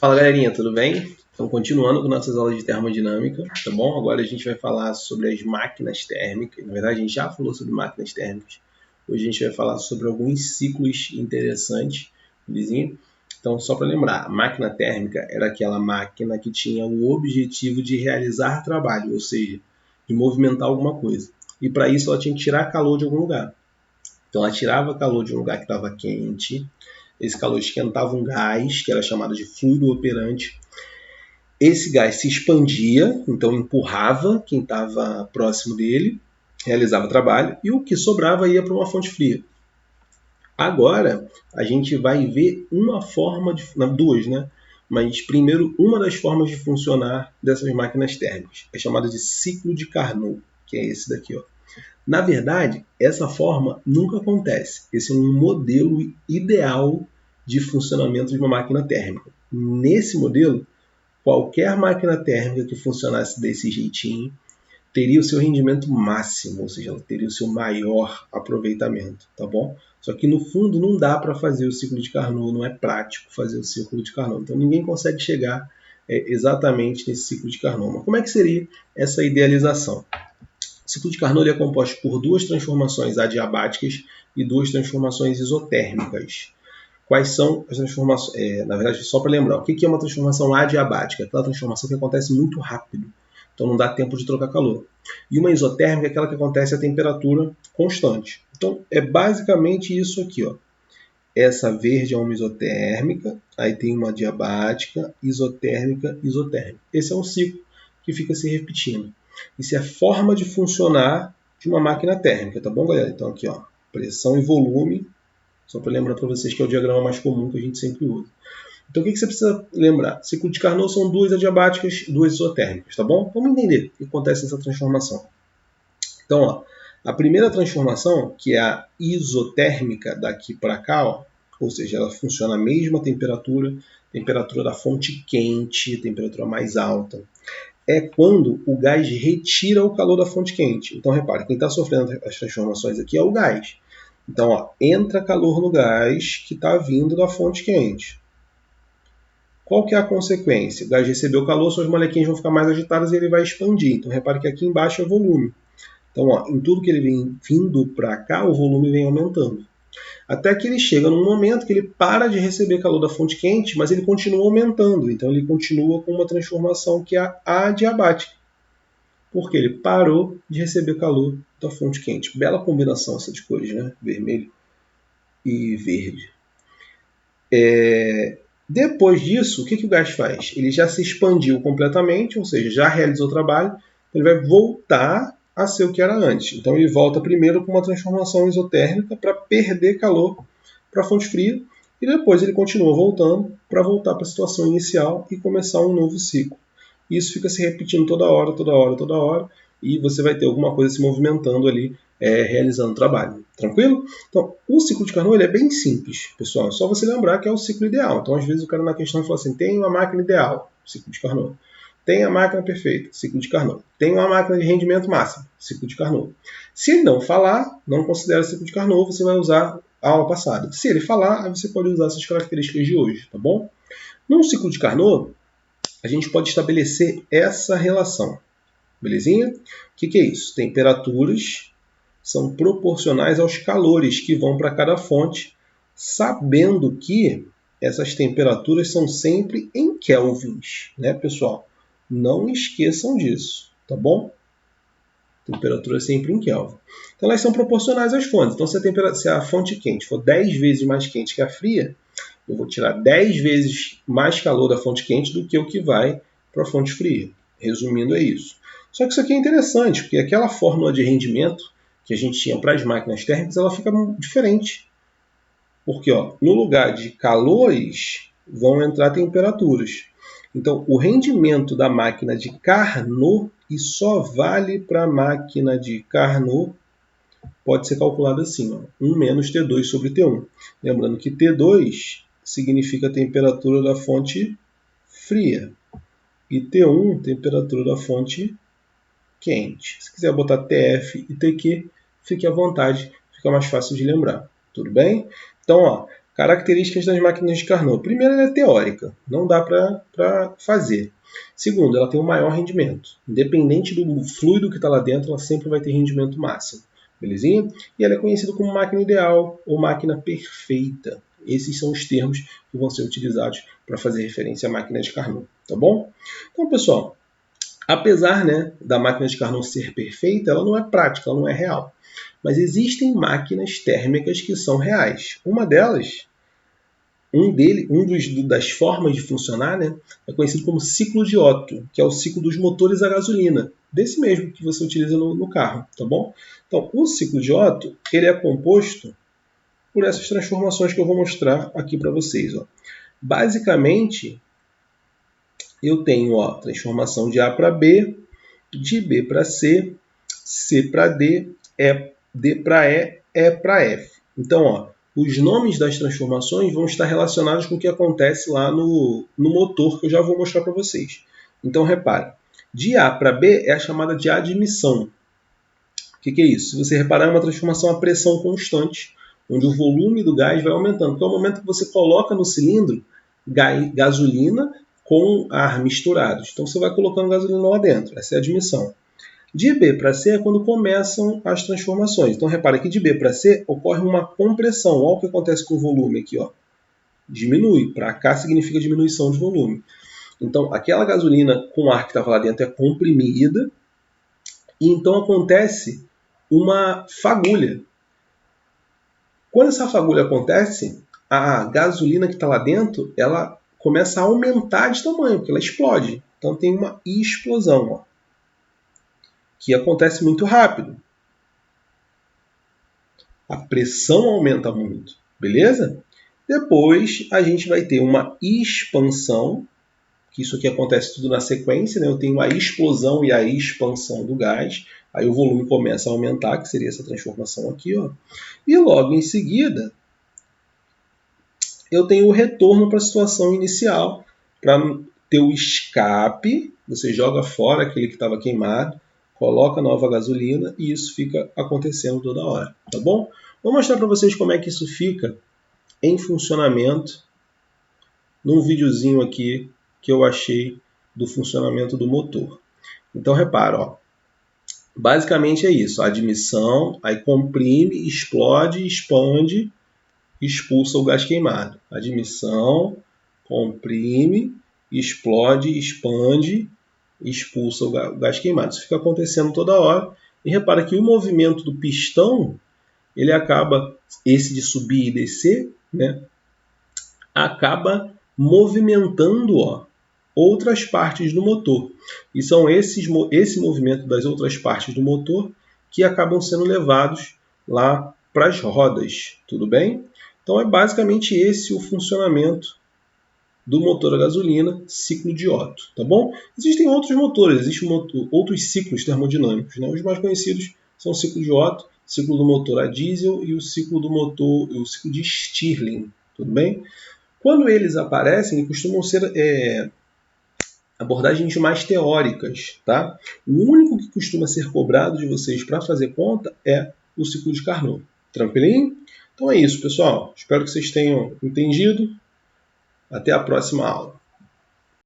Fala galerinha, tudo bem? Então, continuando com nossas aulas de termodinâmica, tá bom? Agora a gente vai falar sobre as máquinas térmicas. Na verdade, a gente já falou sobre máquinas térmicas. Hoje a gente vai falar sobre alguns ciclos interessantes, belezinha? Então, só para lembrar, a máquina térmica era aquela máquina que tinha o objetivo de realizar trabalho, ou seja, de movimentar alguma coisa. E para isso ela tinha que tirar calor de algum lugar. Então, ela tirava calor de um lugar que estava quente. Esse calor esquentava um gás, que era chamado de fluido operante. Esse gás se expandia, então empurrava quem estava próximo dele, realizava o trabalho, e o que sobrava ia para uma fonte fria. Agora, a gente vai ver uma forma, duas, né? Mas primeiro, uma das formas de funcionar dessas máquinas térmicas. É chamada de ciclo de Carnot, que é esse daqui, ó. Na verdade, essa forma nunca acontece. Esse é um modelo ideal de funcionamento de uma máquina térmica. Nesse modelo, qualquer máquina térmica que funcionasse desse jeitinho teria o seu rendimento máximo, ou seja, ela teria o seu maior aproveitamento, tá bom? Só que no fundo não dá para fazer o ciclo de Carnot, não é prático fazer o ciclo de Carnot. Então ninguém consegue chegar exatamente nesse ciclo de Carnot. Mas como é que seria essa idealização? O ciclo de Carnot é composto por duas transformações adiabáticas e duas transformações isotérmicas. Quais são as transformações? Na verdade, só para lembrar, o que é uma transformação adiabática? Aquela transformação que acontece muito rápido, então não dá tempo de trocar calor. E uma isotérmica é aquela que acontece a temperatura constante. Então é basicamente isso aqui, ó. Essa verde é uma isotérmica, aí tem uma adiabática, isotérmica, isotérmica. Esse é um ciclo que fica se repetindo. Isso é a forma de funcionar de uma máquina térmica, tá bom, galera? Então aqui, ó, pressão e volume, só para lembrar para vocês que é o diagrama mais comum que a gente sempre usa. Então o que você precisa lembrar? Ciclo de Carnot são duas adiabáticas, duas isotérmicas, tá bom? Vamos entender o que acontece nessa transformação. Então, ó, a primeira transformação, que é a isotérmica daqui para cá, ó, ou seja, ela funciona a mesma temperatura, temperatura da fonte quente, temperatura mais alta, é quando o gás retira o calor da fonte quente. Então, repare, quem está sofrendo as transformações aqui é o gás. Então, ó, entra calor no gás que está vindo da fonte quente. Qual que é a consequência? O gás recebeu calor, suas molequinhas vão ficar mais agitadas e ele vai expandir. Então, repare que aqui embaixo é volume. Então, ó, em tudo que ele vem vindo para cá, o volume vem aumentando. Até que ele chega num momento que ele para de receber calor da fonte quente, mas ele continua aumentando. Então, ele continua com uma transformação que é a adiabática. Porque ele parou de receber calor da fonte quente. Bela combinação essa de cores, né? Vermelho e verde. Depois disso, o que o gás faz? Ele já se expandiu completamente, ou seja, já realizou o trabalho, ele vai voltar a ser o que era antes. Então ele volta primeiro com uma transformação isotérmica para perder calor para a fonte fria, e depois ele continua voltando para voltar para a situação inicial e começar um novo ciclo. Isso fica se repetindo toda hora, toda hora, toda hora, e você vai ter alguma coisa se movimentando ali, realizando o trabalho. Tranquilo? Então, o ciclo de Carnot ele é bem simples, pessoal. É só você lembrar que é o ciclo ideal. Então, às vezes, o cara na questão fala assim, tem uma máquina ideal, ciclo de Carnot. Tem a máquina perfeita, ciclo de Carnot. Tem uma máquina de rendimento máximo, ciclo de Carnot. Se ele não falar, não considera ciclo de Carnot, você vai usar a aula passada. Se ele falar, aí você pode usar essas características de hoje, tá bom? No ciclo de Carnot, a gente pode estabelecer essa relação. Belezinha? O que é isso? Temperaturas são proporcionais aos calores que vão para cada fonte, sabendo que essas temperaturas são sempre em kelvins, né, pessoal? Não esqueçam disso, tá bom? Temperatura sempre em Kelvin. Então, elas são proporcionais às fontes. Então, se a fonte quente for 10 vezes mais quente que a fria, eu vou tirar 10 vezes mais calor da fonte quente do que o que vai para a fonte fria. Resumindo, é isso. Só que isso aqui é interessante, porque aquela fórmula de rendimento que a gente tinha para as máquinas térmicas, ela fica diferente. Porque ó, no lugar de calores, vão entrar temperaturas. Então, o rendimento da máquina de Carnot, e só vale para a máquina de Carnot, pode ser calculado assim, ó, 1 menos T2 sobre T1. Lembrando que T2 significa a temperatura da fonte fria e T1, temperatura da fonte quente. Se quiser botar TF e TQ, fique à vontade, fica mais fácil de lembrar. Tudo bem? Então, ó, Características das máquinas de Carnot. Primeiro, ela é teórica, não dá para fazer. Segundo, ela tem um maior rendimento. Independente do fluido que está lá dentro, ela sempre vai ter rendimento máximo. Belezinha? E ela é conhecida como máquina ideal ou máquina perfeita. Esses são os termos que vão ser utilizados para fazer referência à máquina de Carnot. Tá bom? Então, pessoal, apesar, né, da máquina de Carnot ser perfeita, ela não é prática, ela não é real. Mas existem máquinas térmicas que são reais. Uma delas, das formas de funcionar, né, é conhecido como ciclo de Otto, que é o ciclo dos motores a gasolina, desse mesmo que você utiliza no carro, tá bom? Então, o ciclo de Otto, ele é composto por essas transformações que eu vou mostrar aqui para vocês. Ó. Basicamente, eu tenho transformação de A para B, de B para C, C para D, D para E para F. Então, os nomes das transformações vão estar relacionados com o que acontece lá no motor, que eu já vou mostrar para vocês. Então, repare, de A para B é a chamada de admissão. O que é isso? Se você reparar, é uma transformação a pressão constante, onde o volume do gás vai aumentando. Porque é o momento que você coloca no cilindro gasolina com ar misturados. Então, você vai colocando gasolina lá dentro. Essa é a admissão. De B para C é quando começam as transformações. Então, repare que de B para C ocorre uma compressão. Olha o que acontece com o volume aqui. Diminui. Para cá significa diminuição de volume. Então, aquela gasolina com ar que estava lá dentro é comprimida. E então acontece uma fagulha. Quando essa fagulha acontece, a gasolina que está lá dentro, ela começa a aumentar de tamanho, porque ela explode. Então tem uma explosão, que acontece muito rápido. A pressão aumenta muito, beleza? Depois a gente vai ter uma expansão, que isso aqui acontece tudo na sequência, né? Eu tenho a explosão e a expansão do gás, aí o volume começa a aumentar, que seria essa transformação aqui, E logo em seguida, eu tenho o retorno para a situação inicial, para ter o escape, você joga fora aquele que estava queimado, coloca nova gasolina e isso fica acontecendo toda hora, tá bom? Vou mostrar para vocês como é que isso fica em funcionamento num videozinho aqui que eu achei do funcionamento do motor. Então repara, basicamente é isso, a admissão, aí comprime, explode, expande, expulsa o gás queimado. Admissão, comprime, explode, expande, expulsa o gás queimado. Isso fica acontecendo toda hora. E repara que o movimento do pistão, ele acaba, esse de subir e descer, né, acaba movimentando outras partes do motor. E são esse movimento das outras partes do motor que acabam sendo levados lá para as rodas. Tudo bem? Então é basicamente esse o funcionamento do motor a gasolina, ciclo de Otto, tá bom? Existem outros motores, existem outros ciclos termodinâmicos, né? Os mais conhecidos são o ciclo de Otto, ciclo do motor a diesel e o ciclo de Stirling, tudo bem? Quando eles aparecem, costumam ser abordagens mais teóricas, tá? O único que costuma ser cobrado de vocês para fazer conta é o ciclo de Carnot. Tranquilinho? Então é isso, pessoal. Espero que vocês tenham entendido. Até a próxima aula.